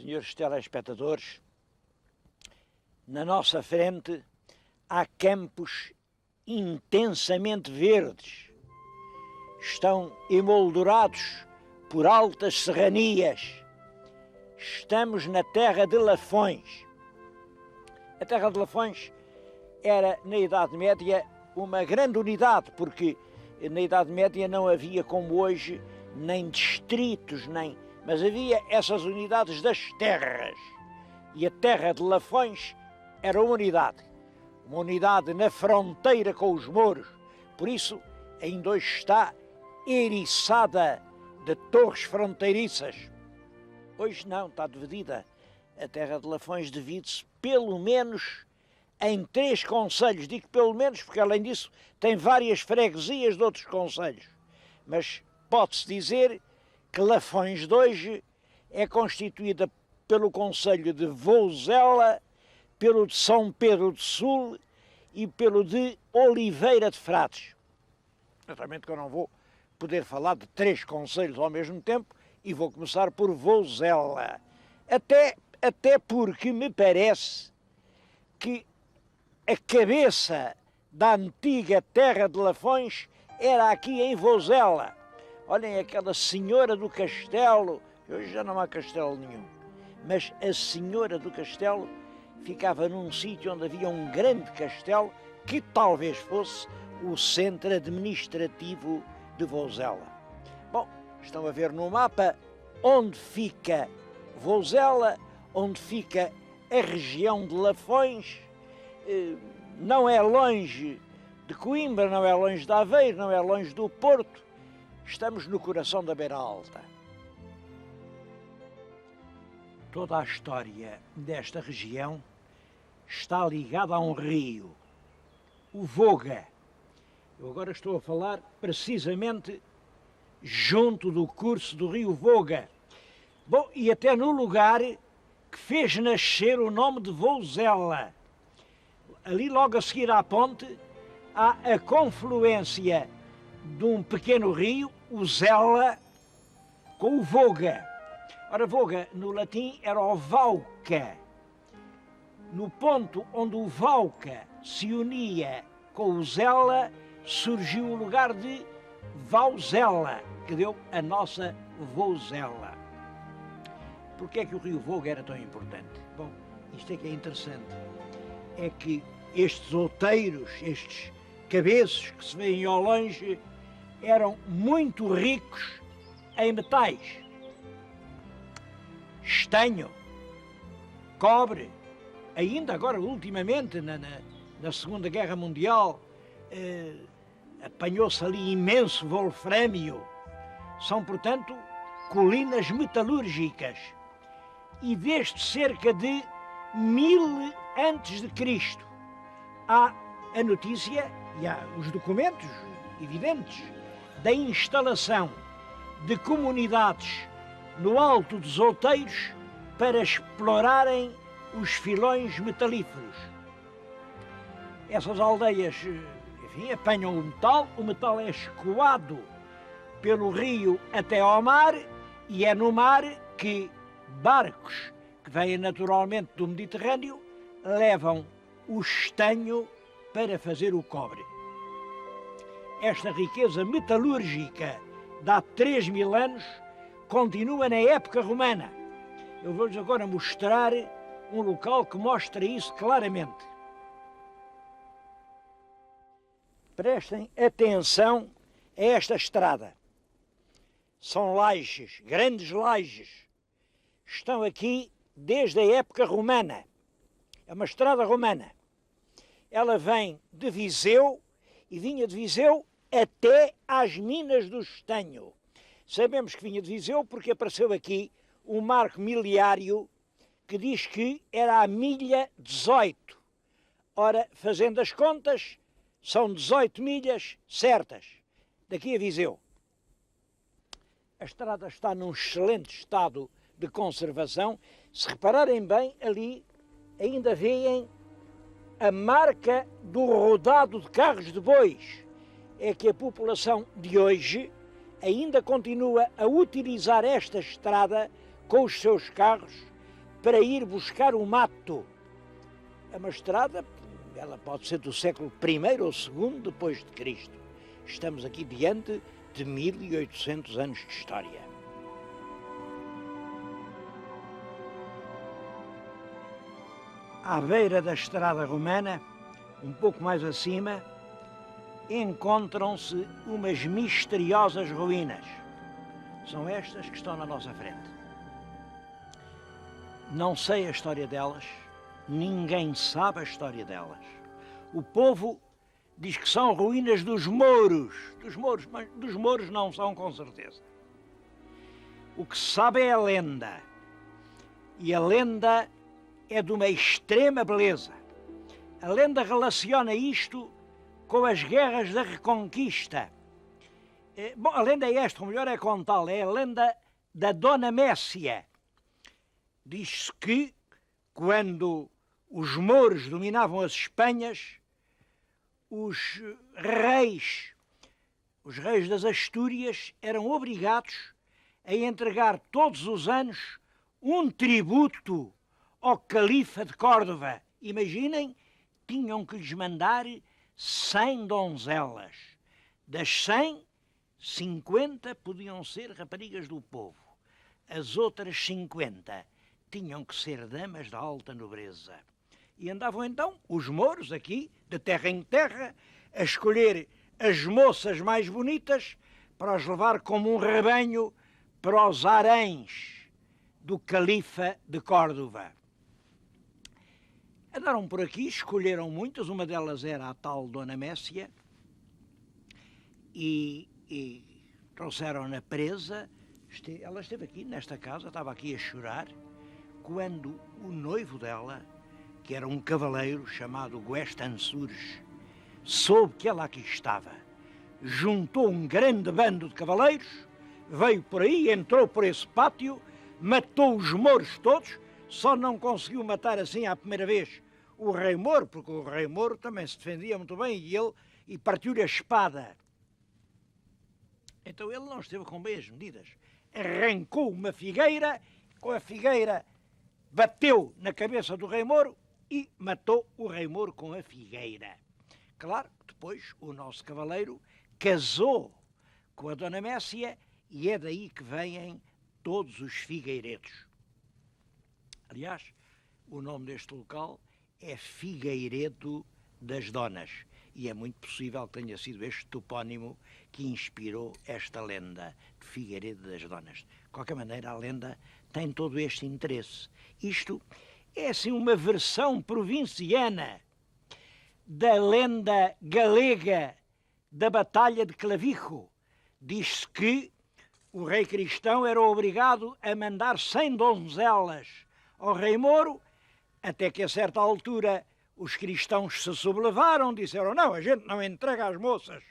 senhores telespectadores, na nossa frente há campos intensamente verdes. Estão emoldurados por altas serranias. Estamos na terra de Lafões. A terra de Lafões era, na Idade Média, uma grande unidade, porque na Idade Média não havia, como hoje, nem distritos, mas havia essas unidades das terras. E a terra de Lafões era uma unidade na fronteira com os mouros. Por isso, ainda hoje está eriçada de torres fronteiriças. Hoje não, está dividida. A terra de Lafões divide-se pelo menos em 3 concelhos. Digo pelo menos porque, além disso, tem várias freguesias de outros concelhos. Mas pode-se dizer que Lafões de hoje é constituída pelo concelho de Vouzela, pelo de São Pedro do Sul e pelo de Oliveira de Frades. Naturalmente que eu não vou poder falar de 3 concelhos ao mesmo tempo e vou começar por Vouzela. Até porque me parece que a cabeça da antiga terra de Lafões era aqui em Vouzela. Olhem aquela senhora do castelo, hoje já não há castelo nenhum, mas a senhora do castelo ficava num sítio onde havia um grande castelo que talvez fosse o centro administrativo de Vouzela. Bom, estão a ver no mapa onde fica Vouzela, onde fica a região de Lafões. Não é longe de Coimbra, não é longe de Aveiro, não é longe do Porto. Estamos no coração da Beira Alta. Toda a história desta região está ligada a um rio, o Voga. Eu agora estou a falar precisamente junto do curso do rio Voga. Bom, e até no lugar que fez nascer o nome de Vouzela. Ali logo a seguir à ponte há a confluência de um pequeno rio, o Zela, com o Voga. Ora, Voga no latim era o Vauca. No ponto onde o Vauca se unia com o Zela, surgiu o lugar de Vauzela, que deu a nossa Vouzela. Porquê é que o rio Voga era tão importante? Bom, isto é que é interessante. É que estes outeiros, estes cabeços que se veem ao longe, eram muito ricos em metais. Estanho, cobre, ainda agora ultimamente na Segunda Guerra Mundial apanhou-se ali imenso wolfrâmio. São, portanto, colinas metalúrgicas. E desde cerca de 1000 antes de Cristo há a notícia e há os documentos evidentes da instalação de comunidades no Alto dos Outeiros para explorarem os filões metalíferos. Essas aldeias, enfim, apanham o metal é escoado pelo rio até ao mar, e é no mar que barcos que vêm naturalmente do Mediterrâneo levam o estanho para fazer o cobre. Esta riqueza metalúrgica de há 3000 anos continua na época romana. Eu vou-lhes agora mostrar um local que mostra isso claramente. Prestem atenção a esta estrada. São lajes, grandes lajes. Estão aqui desde a época romana. É uma estrada romana. Ela vem de Viseu e vinha de Viseu até às minas do estanho. Sabemos que vinha de Viseu porque apareceu aqui um marco miliário que diz que era a milha 18. Ora, fazendo as contas, são 18 milhas certas, daqui a Viseu. A estrada está num excelente estado de conservação. Se repararem bem, ali ainda veem a marca do rodado de carros de bois. É que a população de hoje ainda continua a utilizar esta estrada com os seus carros para ir buscar o mato. É uma estrada, ela pode ser do século I ou II depois de Cristo. Estamos aqui diante de 1800 anos de história. À beira da estrada romana, um pouco mais acima, encontram-se umas misteriosas ruínas. São estas que estão na nossa frente. Não sei a história delas, ninguém sabe a história delas. O povo diz que são ruínas dos mouros, mas dos mouros não são com certeza. O que se sabe é a lenda, e a lenda é de uma extrema beleza. A lenda relaciona isto com as guerras da Reconquista. Bom, a lenda é esta, ou melhor é contá-la, é a lenda da Dona Messia. Diz-se que, quando os mouros dominavam as Espanhas, os reis das Astúrias eram obrigados a entregar todos os anos um tributo ao califa de Córdoba. Imaginem, tinham que lhes mandar 100 donzelas. Das 100, 50 podiam ser raparigas do povo. As outras 50 tinham que ser damas da alta nobreza. E andavam então os mouros aqui, de terra em terra, a escolher as moças mais bonitas para as levar como um rebanho para os haréns do califa de Córdoba. Andaram por aqui, escolheram muitas, uma delas era a tal Dona Messia, e trouxeram-na presa. Ela esteve aqui nesta casa, estava aqui a chorar, quando o noivo dela, que era um cavaleiro chamado Guestansures, soube que ela aqui estava. Juntou um grande bando de cavaleiros, veio por aí, entrou por esse pátio, matou os mouros todos, só não conseguiu matar assim à primeira vez o rei Mouro, porque o rei Mouro também se defendia muito bem e partiu-lhe a espada. Então ele não esteve com bem as medidas. Arrancou uma figueira, com a figueira bateu na cabeça do rei Mouro e matou o rei Mouro com a figueira. Claro que depois o nosso cavaleiro casou com a Dona Messia e é daí que vêm todos os figueiredos. Aliás, o nome deste local é Figueiredo das Donas e é muito possível que tenha sido este topónimo que inspirou esta lenda de Figueiredo das Donas. De qualquer maneira, a lenda tem todo este interesse. Isto é assim uma versão provinciana da lenda galega da Batalha de Clavijo. Diz-se que o rei cristão era obrigado a mandar 100 donzelas ao rei Mouro, até que a certa altura os cristãos se sublevaram, disseram: não, a gente não entrega as moças.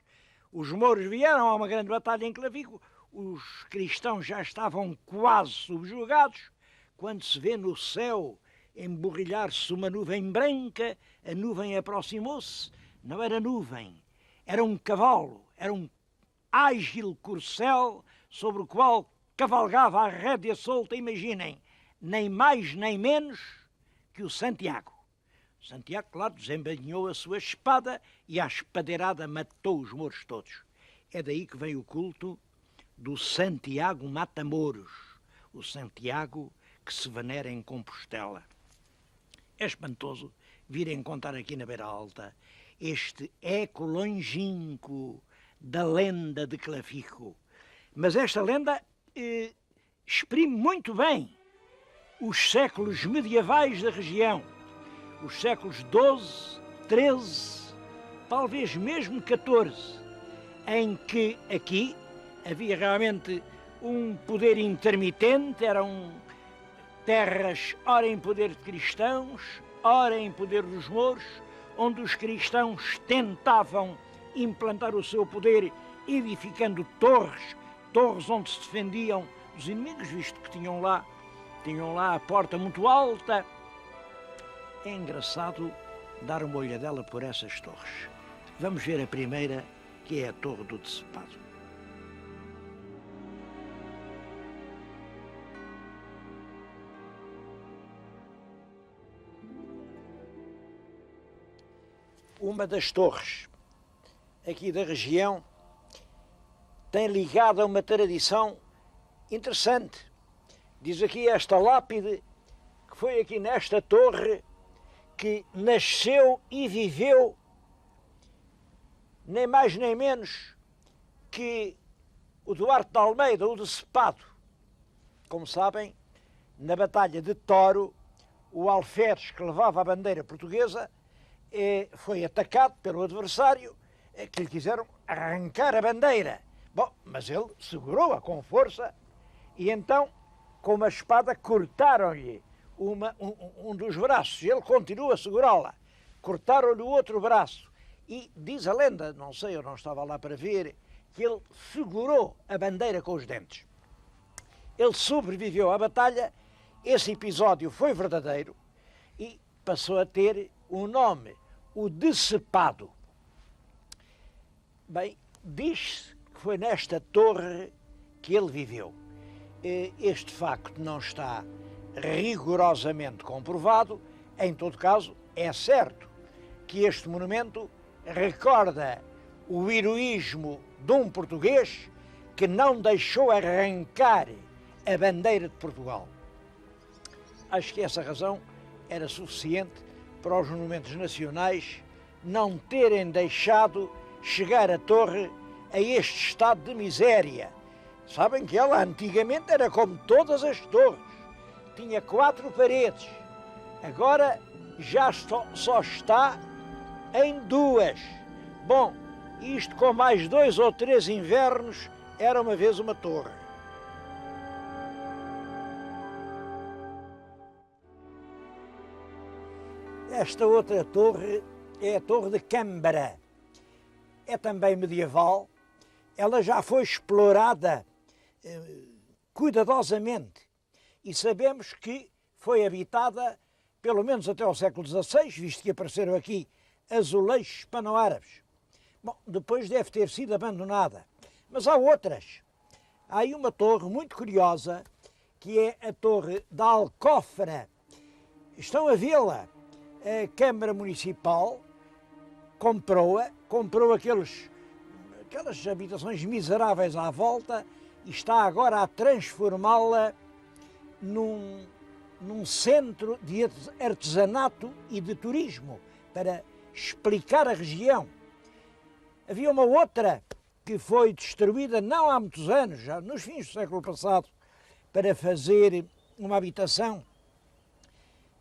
Os mouros vieram a uma grande batalha em Clavijo, os cristãos já estavam quase subjugados, quando se vê no céu emborrilhar-se uma nuvem branca, a nuvem aproximou-se, não era nuvem, era um cavalo, era um ágil corcel sobre o qual cavalgava a rédea solta, imaginem, nem mais nem menos que o Santiago. Santiago, claro, desembainhou a sua espada e à espadeirada matou os mouros todos. É daí que vem o culto do Santiago Mata-Mouros, o Santiago que se venera em Compostela. É espantoso vir encontrar aqui na Beira Alta este eco longínquo da lenda de Clavijo. Mas esta lenda exprime muito bem os séculos medievais da região, os séculos XII, XIII, talvez mesmo XIV, em que aqui havia realmente um poder intermitente, eram terras ora em poder de cristãos, ora em poder dos mouros, onde os cristãos tentavam implantar o seu poder edificando torres onde se defendiam dos inimigos, visto que tinham lá a porta muito alta. É engraçado dar uma olhadela por essas torres. Vamos ver a primeira, que é a Torre do Decepado. uma das torres aqui da região tem ligado a uma tradição interessante. Diz aqui esta lápide que foi aqui nesta torre que nasceu e viveu nem mais nem menos que o Duarte de Almeida, o de Cepado. Como sabem, na Batalha de Toro, o alferes que levava a bandeira portuguesa foi atacado pelo adversário, que lhe quiseram arrancar a bandeira. Bom, mas ele segurou-a com força e então, com uma espada, cortaram-lhe um dos braços. Ele continua a segurá-la. Cortaram-lhe o outro braço. E diz a lenda, não sei, eu não estava lá para ver, que ele segurou a bandeira com os dentes. Ele sobreviveu à batalha, esse episódio foi verdadeiro e passou a ter um nome, o de Cepado. Bem, diz-se que foi nesta torre que ele viveu. Este facto não está rigorosamente comprovado, em todo caso, é certo que este monumento recorda o heroísmo de um português que não deixou arrancar a bandeira de Portugal. Acho que essa razão era suficiente para os monumentos nacionais não terem deixado chegar a torre a este estado de miséria. Sabem que ela antigamente era como todas as torres, tinha 4 paredes, agora já só está em 2. Bom, isto com mais 2 ou 3 invernos era uma vez uma torre. Esta outra torre é a Torre de Câmara. É também medieval. Ela já foi explorada cuidadosamente e sabemos que foi habitada pelo menos até ao século XVI, visto que apareceram aqui azulejos hispano-árabes. Bom, depois deve ter sido abandonada. Mas há outras. Há aí uma torre muito curiosa, que é a Torre da Alcófara. Estão a vê-la. A Câmara Municipal comprou aquelas habitações miseráveis à volta e está agora a transformá-la num centro de artesanato e de turismo, para explicar a região. Havia uma outra que foi destruída não há muitos anos, já nos fins do século passado, para fazer uma habitação.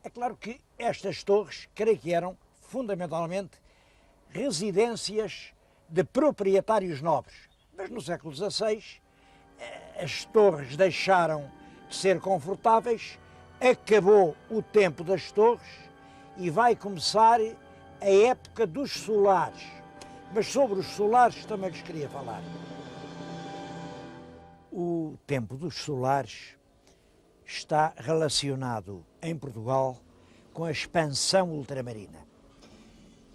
É claro que estas torres, creio que eram, fundamentalmente, residências de proprietários nobres. Mas no século XVI, as torres deixaram de ser confortáveis, acabou o tempo das torres e vai começar a época dos solares. Mas sobre os solares também lhes queria falar. O tempo dos solares está relacionado em Portugal com a expansão ultramarina.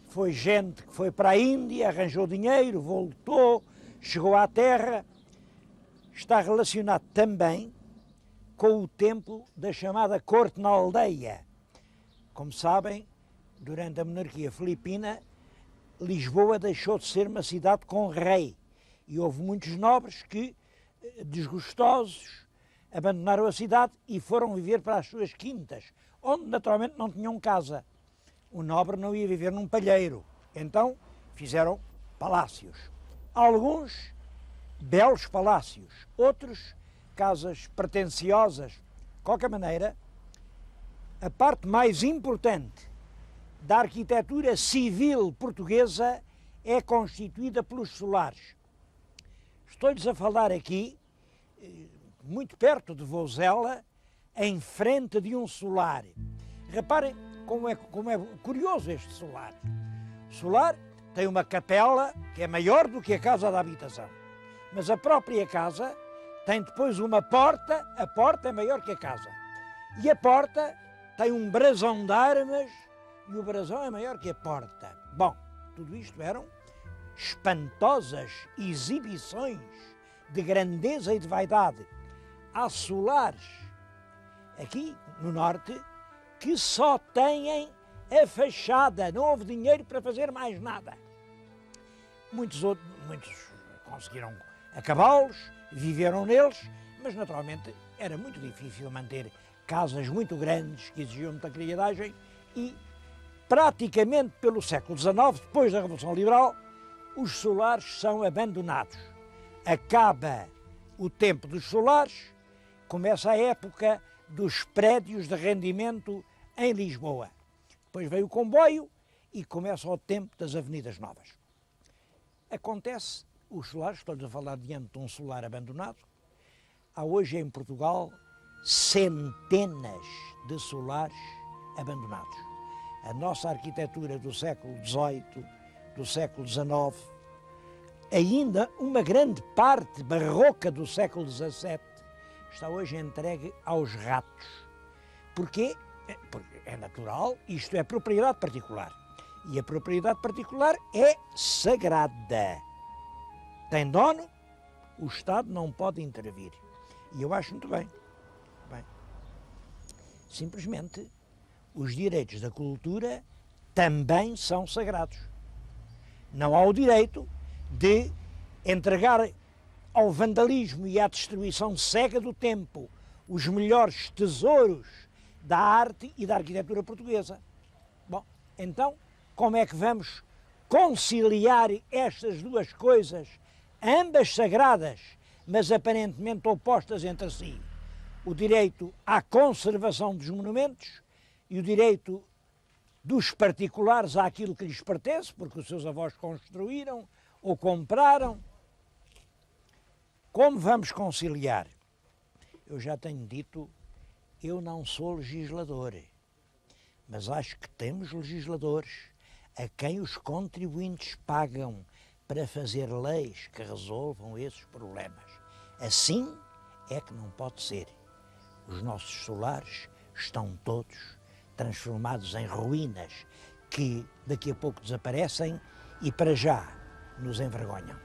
Foi gente que foi para a Índia, arranjou dinheiro, voltou, chegou à terra. Está relacionado também com o tempo da chamada corte na aldeia. Como sabem, durante a monarquia filipina, Lisboa deixou de ser uma cidade com rei e houve muitos nobres que, desgostosos, abandonaram a cidade e foram viver para as suas quintas, onde naturalmente não tinham casa. O nobre não ia viver num palheiro, então fizeram palácios. Alguns belos palácios, outros casas pretenciosas. De qualquer maneira, a parte mais importante da arquitetura civil portuguesa é constituída pelos solares. Estou-lhes a falar aqui, muito perto de Vozela, em frente de um solar. Reparem como é curioso este solar. O solar tem uma capela que é maior do que a casa da habitação, mas a própria casa tem depois uma porta, a porta é maior que a casa. E a porta tem um brasão de armas e o brasão é maior que a porta. Bom, tudo isto eram espantosas exibições de grandeza e de vaidade. Há solares aqui no norte que só têm a fachada, não houve dinheiro para fazer mais nada. Muitos conseguiram acabá-los, viveram neles, mas naturalmente era muito difícil manter casas muito grandes que exigiam muita criadagem e praticamente pelo século XIX, depois da Revolução Liberal, os solares são abandonados. Acaba o tempo dos solares, começa a época dos prédios de rendimento em Lisboa. Depois veio o comboio e começa o tempo das avenidas novas. Acontece, os solares, estamos a falar diante de um solar abandonado, há hoje em Portugal centenas de solares abandonados. A nossa arquitetura do século XVIII, do século XIX, ainda uma grande parte barroca do século XVII, está hoje entregue aos ratos. Porquê? Porque é natural, isto é propriedade particular. E a propriedade particular é sagrada. Tem dono, o Estado não pode intervir. E eu acho muito bem. Simplesmente, os direitos da cultura também são sagrados. Não há o direito de entregar ao vandalismo e à destruição cega do tempo os melhores tesouros da arte e da arquitetura portuguesa. Bom, então, como é que vamos conciliar estas duas coisas, ambas sagradas, mas aparentemente opostas entre si? O direito à conservação dos monumentos e o direito dos particulares àquilo que lhes pertence, porque os seus avós construíram ou compraram. Como vamos conciliar? Eu já tenho dito, eu não sou legislador, mas acho que temos legisladores a quem os contribuintes pagam para fazer leis que resolvam esses problemas. Assim é que não pode ser. Os nossos solares estão todos transformados em ruínas que daqui a pouco desaparecem e para já nos envergonham.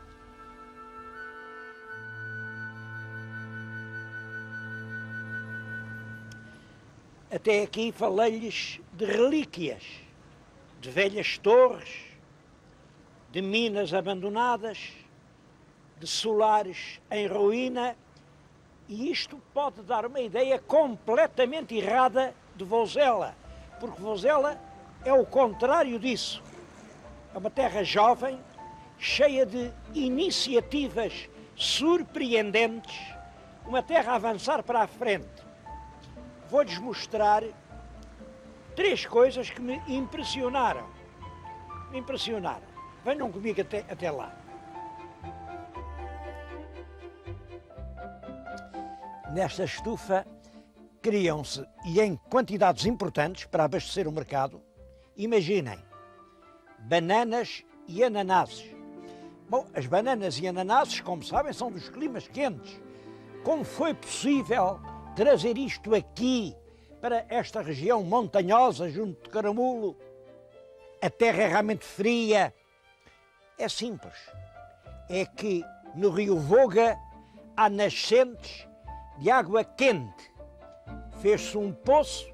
Até aqui falei-lhes de relíquias, de velhas torres, de minas abandonadas, de solares em ruína, e isto pode dar uma ideia completamente errada de Vozela, porque Vozela é o contrário disso. É uma terra jovem, cheia de iniciativas surpreendentes, uma terra a avançar para a frente. Vou-lhes mostrar 3 coisas que me impressionaram. Venham comigo até lá. Nesta estufa criam-se, e em quantidades importantes para abastecer o mercado, imaginem, bananas e ananases. Bom, as bananas e ananases, como sabem, são dos climas quentes. Como foi possível trazer isto aqui, para esta região montanhosa, junto de Caramulo? A terra é realmente fria. É simples. É que no rio Voga há nascentes de água quente. Fez-se um poço,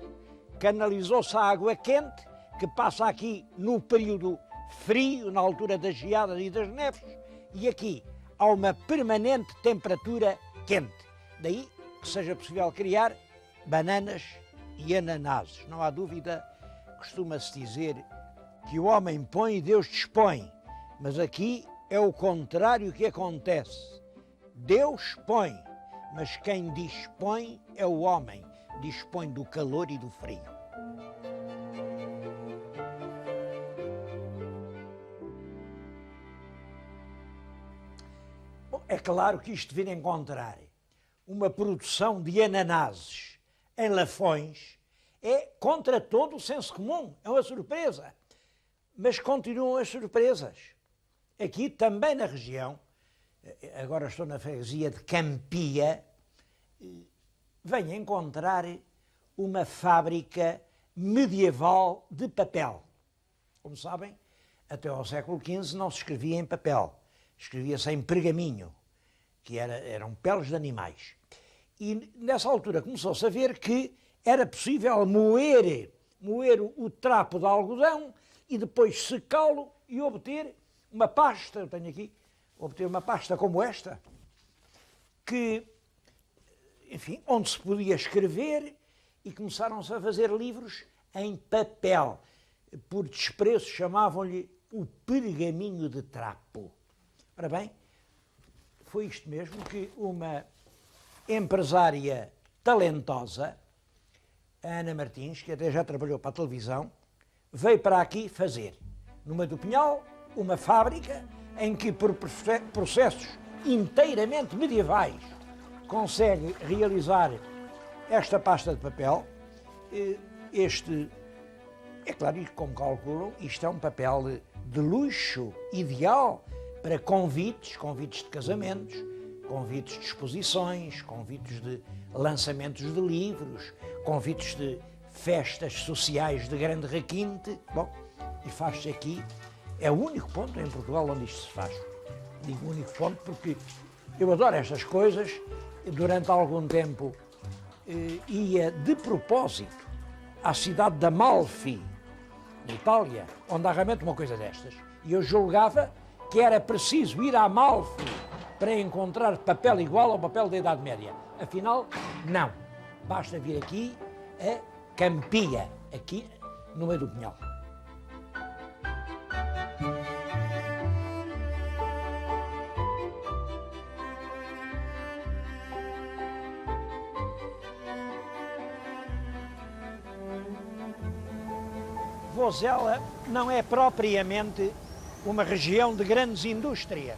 canalizou-se a água quente, que passa aqui no período frio, na altura das geadas e das neves, e aqui há uma permanente temperatura quente. Daí que seja possível criar bananas e ananases. Não há dúvida, costuma-se dizer que o homem põe e Deus dispõe, mas aqui é o contrário que acontece. Deus põe, mas quem dispõe é o homem, dispõe do calor e do frio. Bom, é claro que isto vir a encontrar uma produção de ananases em Lafões é contra todo o senso comum, é uma surpresa. Mas continuam as surpresas. Aqui também na região, agora estou na freguesia de Campia, venho encontrar uma fábrica medieval de papel. Como sabem, até ao século XV não se escrevia em papel, escrevia-se em pergaminho, que eram peles de animais. E nessa altura começou-se a ver que era possível moer moer o trapo de algodão e depois secá-lo e obter uma pasta, eu tenho aqui, obter uma pasta como esta, que, enfim, onde se podia escrever, e começaram-se a fazer livros em papel. Por desprezo chamavam-lhe o pergaminho de trapo. Ora bem, foi isto mesmo que uma empresária talentosa, a Ana Martins, que até já trabalhou para a televisão, veio para aqui fazer, numa do Pinhal, uma fábrica em que, por processos inteiramente medievais, consegue realizar esta pasta de papel. É claro, como calculam, isto é um papel de luxo, ideal para convites de casamentos, convites de exposições, convites de lançamentos de livros, convites de festas sociais de grande requinte. Bom, e faz-se aqui, é o único ponto em Portugal onde isto se faz. Digo o único ponto porque eu adoro estas coisas. Durante algum tempo ia de propósito à cidade de Amalfi, na Itália, onde há realmente uma coisa destas. E eu julgava que era preciso ir a Amalfi para encontrar papel igual ao papel da Idade Média. Afinal, não. Basta vir aqui a Campia, aqui no meio do Pinhal. Vozela não é propriamente uma região de grandes indústrias,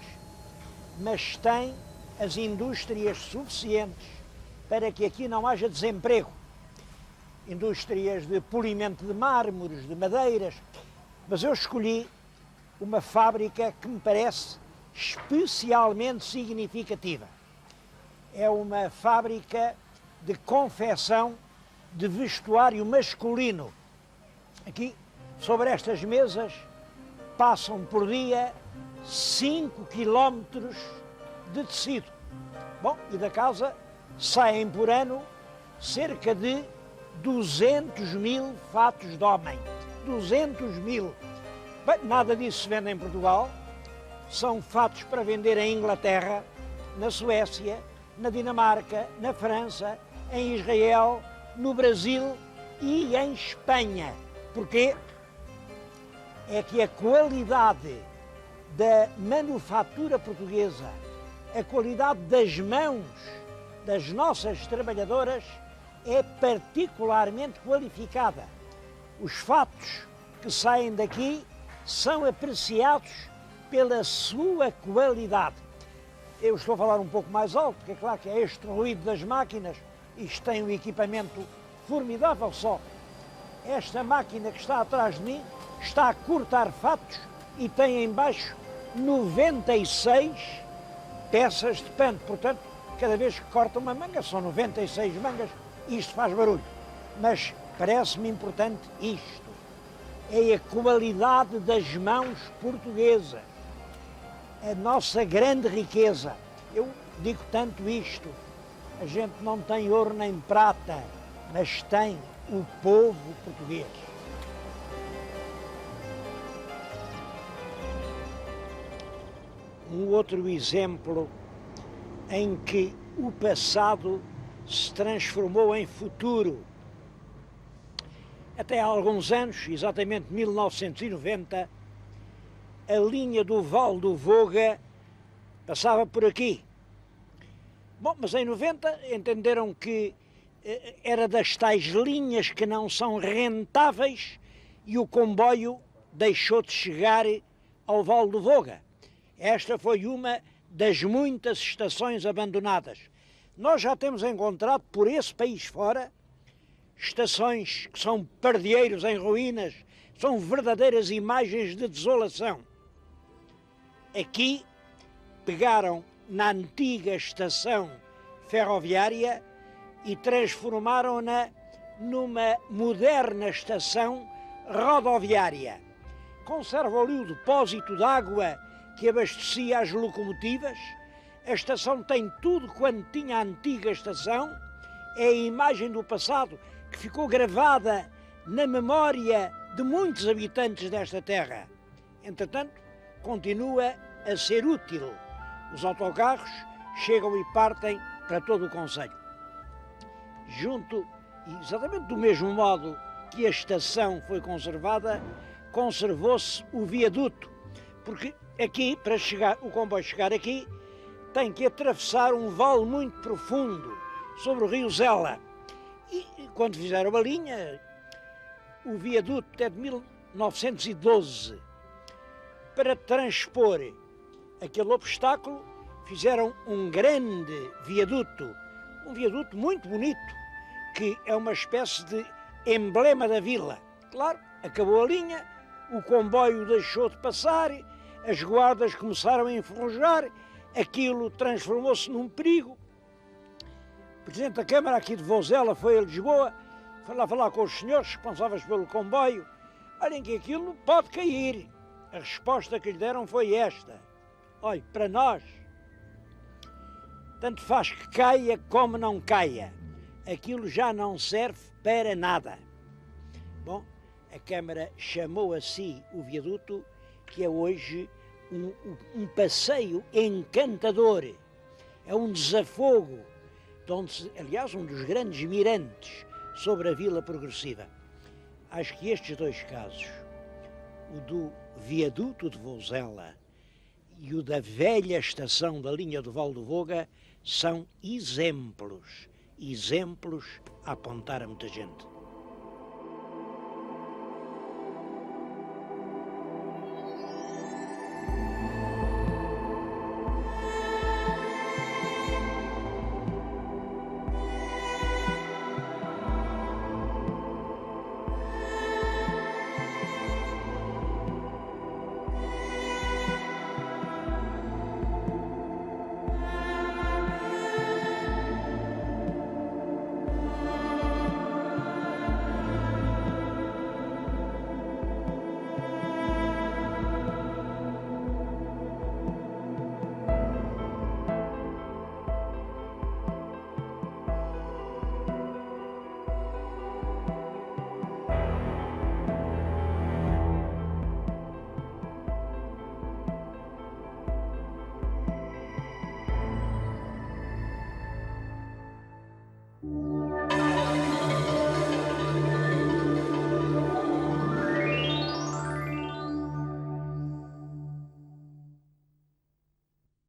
mas tem as indústrias suficientes para que aqui não haja desemprego. Indústrias de polimento de mármores, de madeiras, mas eu escolhi uma fábrica que me parece especialmente significativa. É uma fábrica de confecção de vestuário masculino. Aqui, sobre estas mesas, passam por dia 5 quilómetros de tecido. Bom, e da casa saem por ano cerca de 200 mil fatos de homem. 200 mil. Bem, nada disso se vende em Portugal. São fatos para vender em Inglaterra, na Suécia, na Dinamarca, na França, em Israel, no Brasil e em Espanha. Porquê? É que a qualidade da manufatura portuguesa, a qualidade das mãos das nossas trabalhadoras é particularmente qualificada. Os fatos que saem daqui são apreciados pela sua qualidade. Eu estou a falar um pouco mais alto, porque é claro que é este ruído das máquinas. Isto tem um equipamento formidável só. Esta máquina que está atrás de mim está a cortar fatos e tem em baixo 96 peças de pano. Portanto, cada vez que corta uma manga, são 96 mangas, isto faz barulho. Mas parece-me importante isto. É a qualidade das mãos portuguesas. A nossa grande riqueza. Eu digo tanto isto. A gente não tem ouro nem prata, mas tem o povo português. Um outro exemplo em que o passado se transformou em futuro. Até há alguns anos, exatamente 1990, a linha do Val do Voga passava por aqui. Bom, mas em 90 entenderam que era das tais linhas que não são rentáveis e o comboio deixou de chegar ao Val do Voga. Esta foi uma das muitas estações abandonadas. Nós já temos encontrado por esse país fora estações que são pardieiros em ruínas, são verdadeiras imagens de desolação. Aqui pegaram na antiga estação ferroviária e transformaram-na numa moderna estação rodoviária. Conserva ali o depósito de água que abastecia as locomotivas. A estação tem tudo quanto tinha a antiga estação. É a imagem do passado que ficou gravada na memória de muitos habitantes desta terra. Entretanto, continua a ser útil. Os autocarros chegam e partem para todo o concelho. Junto, exatamente do mesmo modo que a estação foi conservada, conservou-se o viaduto, porque aqui, para o comboio chegar aqui, tem que atravessar um vale muito profundo sobre o rio Zela. E quando fizeram a linha, o viaduto é de 1912. Para transpor aquele obstáculo, fizeram um grande viaduto, um viaduto muito bonito, que é uma espécie de emblema da vila. Claro, acabou a linha, o comboio deixou de passar, as guardas começaram a enferrujar, aquilo transformou-se num perigo. O Presidente da Câmara aqui de Vozela foi a Lisboa, foi lá falar com os senhores responsáveis pelo comboio. Olhem que aquilo pode cair. A resposta que lhe deram foi esta: olhe, para nós, tanto faz que caia como não caia. Aquilo já não serve para nada. Bom, a Câmara chamou a si o viaduto, que é hoje um passeio encantador. É um desafogo, aliás, um dos grandes mirantes sobre a Vila Progressiva. Acho que estes dois casos, o do viaduto de Vozela e o da velha estação da linha do Val do Voga, são exemplos a apontar a muita gente.